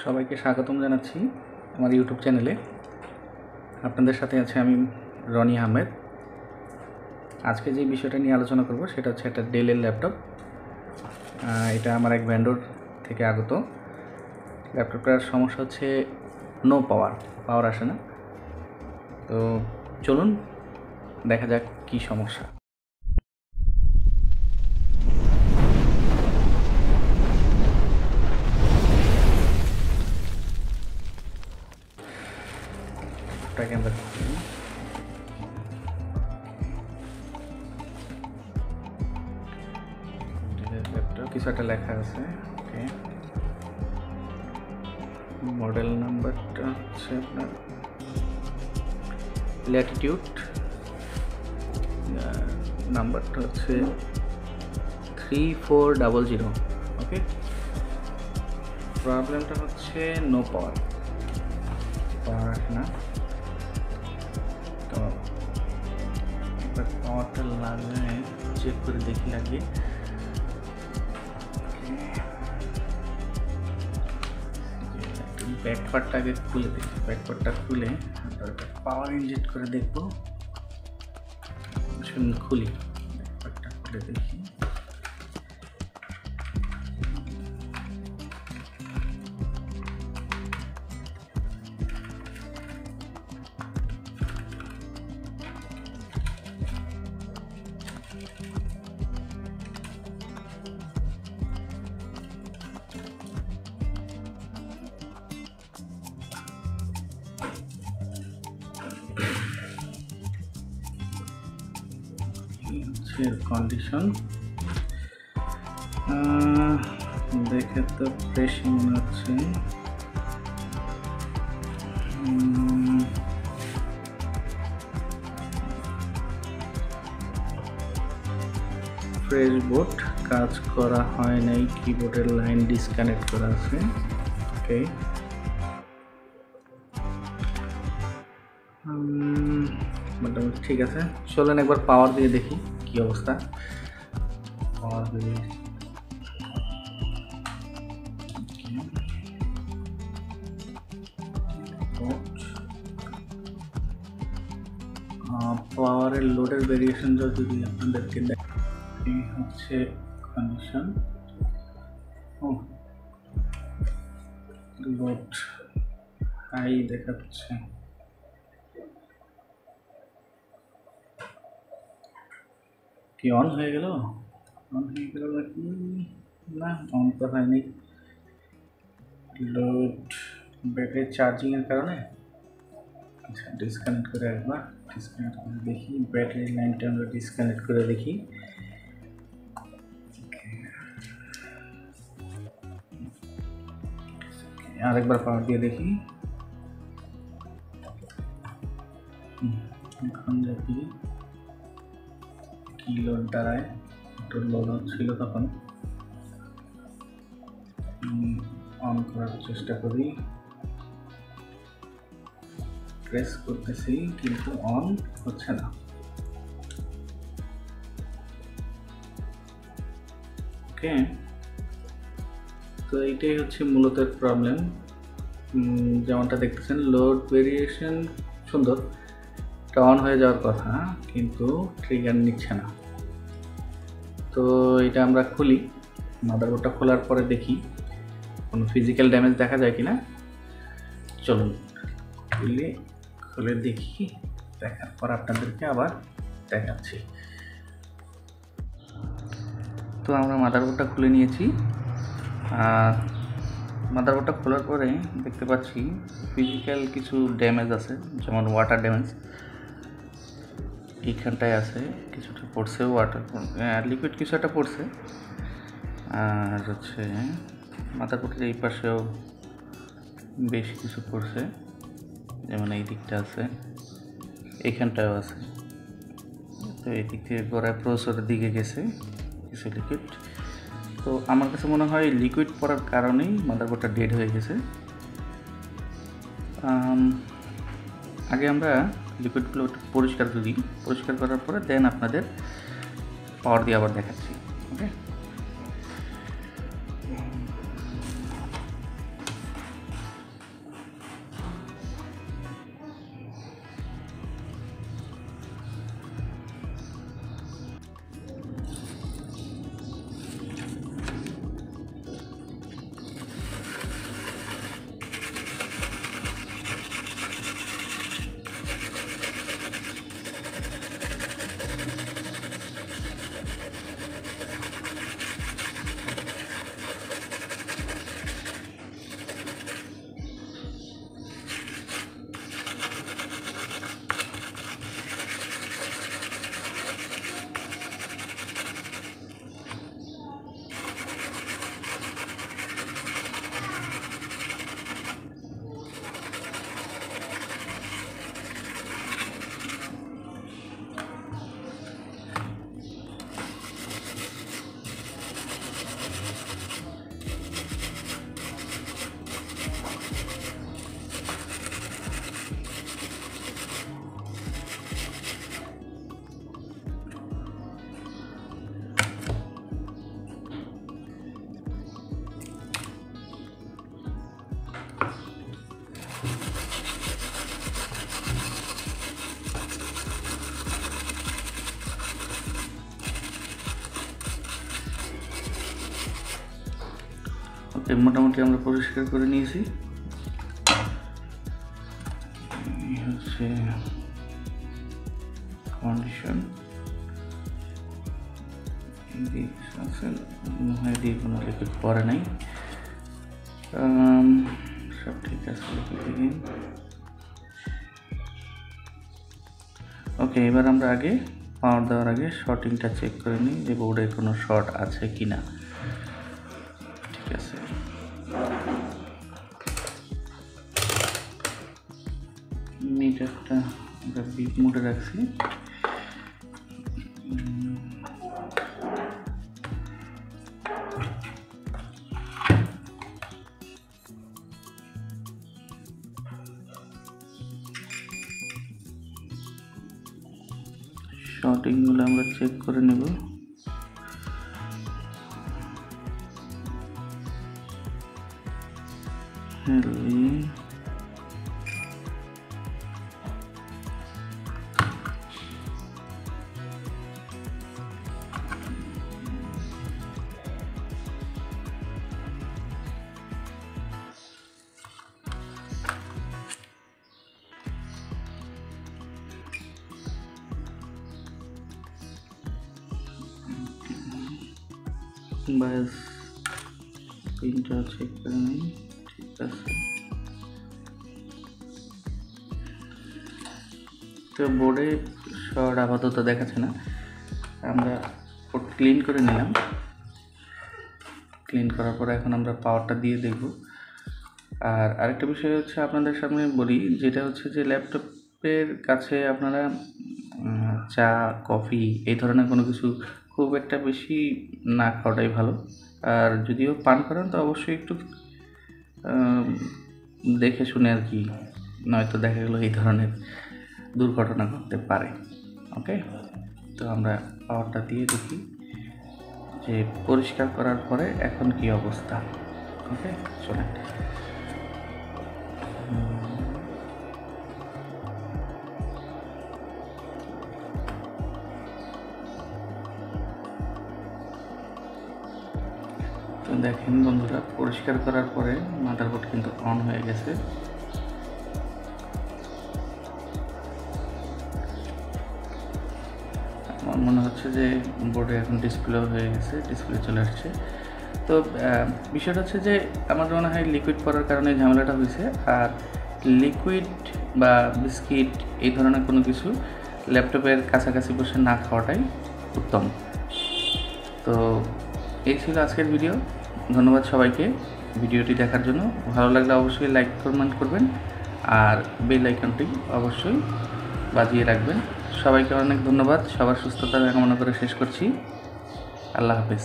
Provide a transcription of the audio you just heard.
সবাইকে স্বাগতম জানাচ্ছি আমার ইউটিউব চ্যানেলে। আপনাদের সাথে আছে আমি রনি আহমেদ। আজকে যে বিষয়টা নিয়ে আলোচনা করব সেটা হচ্ছে একটা ডেলের ল্যাপটপ। এটা আমার এক ভেন্ডর থেকে আগত। ল্যাপটপটার সমস্যা হচ্ছে নো পাওয়ার আসে না। তো চলুন দেখা যাক কী সমস্যা। এটাকে আমরা ল্যাপটপ কিছু একটা লেখা আছে। ওকে, মডেল নাম্বারটা হচ্ছে আপনার ল্যাটিটিউড, নাম্বারটা হচ্ছে 3400। ওকে, প্রবলেমটা হচ্ছে নো পাওয়ার আসে না। তো একবার পাওয়ারটা লাগিয়ে চেক করে দেখি লাগিয়ে। ব্যাকপার্টটা আগে খুলে দেখি, ব্যাকপার্টটা খুলে পাওয়ার ইনজেক্ট করে দেখবো। খুলি ব্যাকপার্টটা খুলে দেখি। কন্ডিশন দেখে তো ফ্রেশ মনে হচ্ছে। ফ্রেশ বোর্ড, কাজ করা হয় নাই, কিবোর্ডের লাইন ডিসকানেক্ট করা আছে। ওকে, মোটামুটি ঠিক আছে। চলেন একবার পাওয়ার দিয়ে দেখি কি অবস্থা। পাওয়ার দিয়ে পাওয়ারের লোডের ভেরিয়েশন যদি আপনাদেরকে এই হচ্ছে কন্ডিশন। লোড হাই দেখাচ্ছে। কি অন হয়ে গেল? নাকি না, অন তো হয়নি। লোড ব্যাটারি চার্জিংয়ের কারণে। আচ্ছা, ডিসকানেক্ট করে একবার ডিসকানেক্ট করে দেখি। ব্যাটারি লাইনটা আমরা ডিসকানেক্ট করে দেখি। আরেকবার পাওয়ার দিয়ে দেখি। এখন দেখি কি লোড দাঁড়ায়। একটু লোড ছিল তখন। অন করার চেষ্টা করি, প্রেস করতেছি কিন্তু অন হচ্ছে না। ওকে, তো এইটাই হচ্ছে মূলত প্রবলেম। যেমনটা দেখতেছেন, লোড ভেরিয়েশন সুন্দর, এটা অন হয়ে যাওয়ার কথা কিন্তু ট্রিগার নিচ্ছে না। তো এটা আমরা খুলি, মাদারবোর্ডটা খোলার পরে দেখি কোনো ফিজিক্যাল ড্যামেজ দেখা যায় কিনা। চলুন খুলে দেখি, দেখার পর আপনাদেরকে আবার দেখাচ্ছি। তো আমরা মাদারবোর্ডটা খুলে নিয়েছি। মাদারবোর্ডটা খোলার পরে দেখতে পাচ্ছি ফিজিক্যাল কিছু ড্যামেজ আছে, যেমন ওয়াটার ড্যামেজ এইখানটায় আছে, কিছুটা পড়ছে ওয়াটার, লিকুইড কিছু একটা পড়ছে। আর হচ্ছে মাদারবোর্ডের এই পাশেও বেশ কিছু পড়ছে, যেমন এই দিকটা আছে, এইখানটাও আছে। তো এই দিক থেকে গড়ায় প্রসেসরের দিকে গেছে কিছু লিকুইড। তো আমার কাছে মনে হয় লিকুইড পড়ার কারণেই মাদারবোর্ডটা ডেড হয়ে গেছে। আগে আমরা লিকুইডগুলো পরিষ্কার করি, পরিষ্কার করার পরে দেন আপনাদের পাওয়ার দিয়ে আবার দেখাচ্ছি। ওকে, মোটামুটি আমরা পরিষ্কার করে নিয়েছি। হচ্ছে কন্ডিশন কোনো লিকুইড পরে নাই, সব ঠিক আছে। ওকে, এবার আমরা আগে পাওয়ার দেওয়ার আগে শর্টিংটা চেক করে নিই যে বোর্ডে কোনো শর্ট আছে কি না। ঠিক আছে, মিটারটা আমরা বিপ মোডে রাখছি। শর্টিংগুলো আমরা চেক করে নেব। বাস পিনটা চেক করে নিই। ঠিক আছে, তো বোর্ডে শর্ট আপাতত দেখাচ্ছে না, আমরা ক্লিন করে নিলাম। ক্লিন করার পর এখন আমরা পাওয়ারটা দিয়ে দেখব। আর আরেকটা বিষয় হচ্ছে আপনাদের সামনে বলি, যেটা হচ্ছে যে ল্যাপটপের কাছে আপনারা চা কফি এই ধরনের কোনো কিছু খুব একটা বেশি না খাওয়াটাই ভালো। আর যদিও পান করেন তো অবশ্যই একটু দেখে শুনে আর কি, নয়তো দেখা গেলো এই ধরনের দুর্ঘটনা ঘটতে পারে। ওকে, তো আমরা পাওয়ারটা দিয়ে দেখি যে পরিষ্কার করার পরে এখন কি অবস্থা। ওকে, চলেন। তো দেখেন বন্ধুরা, পরিষ্কার করার পরে মাদারবোর্ড কিন্তু অন হয়ে গেছে। আমার মনে হচ্ছে যে বোর্ডে এখন ডিসপ্লে হয়ে গেছে, ডিসপ্লে চলে আসছে। তো বিষয়টা হচ্ছে যে আমার মনে হয় লিকুইড পড়ার কারণে ঝামেলাটা হয়েছে। আর লিকুইড বা বিস্কিট এই ধরনের কোনো কিছু ল্যাপটপের কাছাকাছি বসে না খাওয়াটাই উত্তম। তো এই ছিল আজকের ভিডিও। ধন্যবাদ সবাইকে ভিডিওটি দেখার জন্য। ভালো লাগলে অবশ্যই লাইক কমেন্ট করবেন আর বেল আইকনটি অবশ্যই বাজিয়ে রাখবেন। সবাইকে অনেক ধন্যবাদ। সবার সুস্থতা কামনা করে শেষ করছি। আল্লাহ হাফেজ।